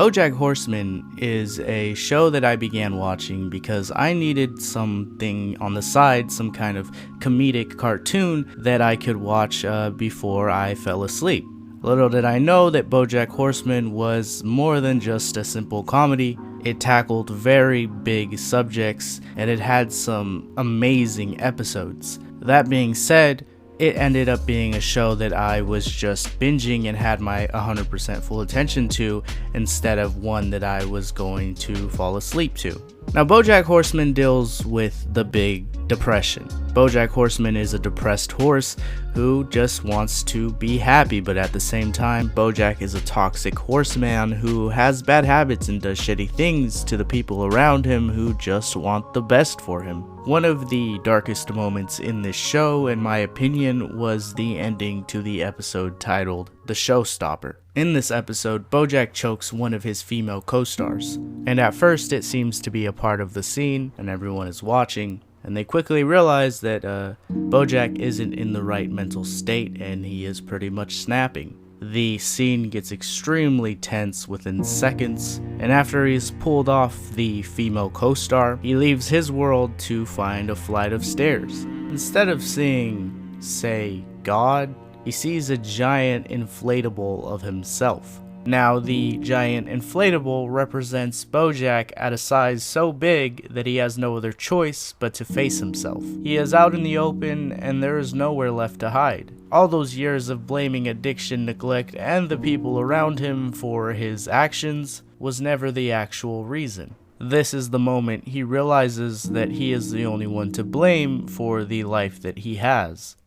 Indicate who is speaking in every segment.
Speaker 1: Bojack Horseman is a show that I began watching because I needed something on the side, some kind of comedic cartoon that I could watch before I fell asleep. Little did I know that Bojack Horseman was more than just a simple comedy. It tackled very big subjects and it had some amazing episodes. That being said, it ended up being a show that I was just binging and had my 100% full attention to instead of one that I was going to fall asleep to. Now, Bojack Horseman deals with the big depression. Bojack Horseman is a depressed horse who just wants to be happy, but at the same time, Bojack is a toxic horseman who has bad habits and does shitty things to the people around him who just want the best for him. One of the darkest moments in this show, in my opinion, was the ending to the episode titled The Showstopper. In this episode, Bojack chokes one of his female co-stars, and at first it seems to be a part of the scene and everyone is watching, and they quickly realize that Bojack isn't in the right mental state and he is pretty much snapping. The scene gets extremely tense within seconds, and after he's pulled off the female co-star, he leaves his world to find a flight of stairs. Instead of seeing, say, God, he sees a giant inflatable of himself. Now, the giant inflatable represents Bojack at a size so big that he has no other choice but to face himself. He is out in the open and there is nowhere left to hide. All those years of blaming addiction, neglect, and the people around him for his actions was never the actual reason. This is the moment he realizes that he is the only one to blame for the life that he has,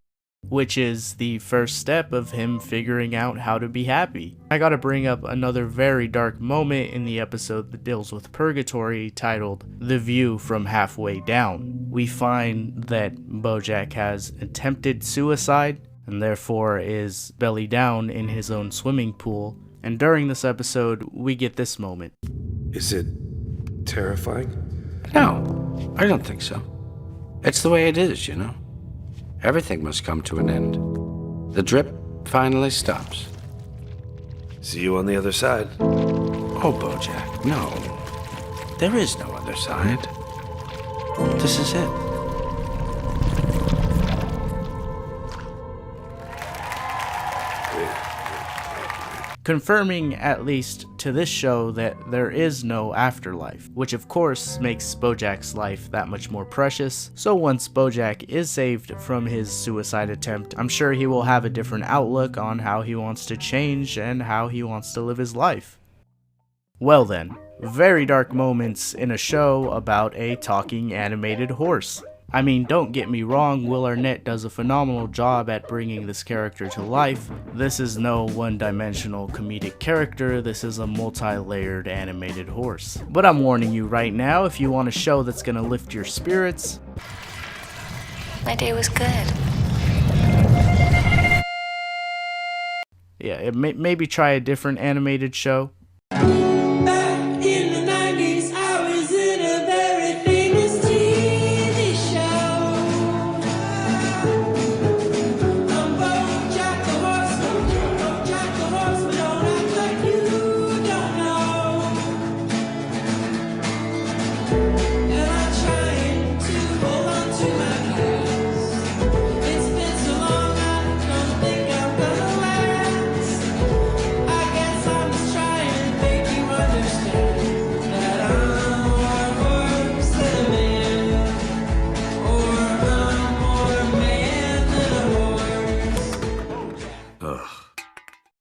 Speaker 1: which is the first step of him figuring out how to be happy. I gotta bring up another very dark moment in the episode that deals with purgatory, titled The View from Halfway Down. We find that Bojack has attempted suicide and therefore is belly down in his own swimming pool, and during this episode we get this moment.
Speaker 2: Is it terrifying?
Speaker 3: No, I don't think so. It's the way it is, you know. Everything must come to an end. The drip finally stops.
Speaker 2: See you on the other side.
Speaker 3: Oh, Bojack, no. There is no other side. This is it.
Speaker 1: Confirming, at least to this show, that there is no afterlife, which of course makes Bojack's life that much more precious. So once Bojack is saved from his suicide attempt, I'm sure he will have a different outlook on how he wants to change and how he wants to live his life. Well then, very dark moments in a show about a talking animated horse. I mean, don't get me wrong, Will Arnett does a phenomenal job at bringing this character to life. This is no one-dimensional comedic character, this is a multi-layered animated horse. But I'm warning you right now, if you want a show that's gonna lift your spirits,
Speaker 4: my day was good.
Speaker 1: Yeah, maybe try a different animated show.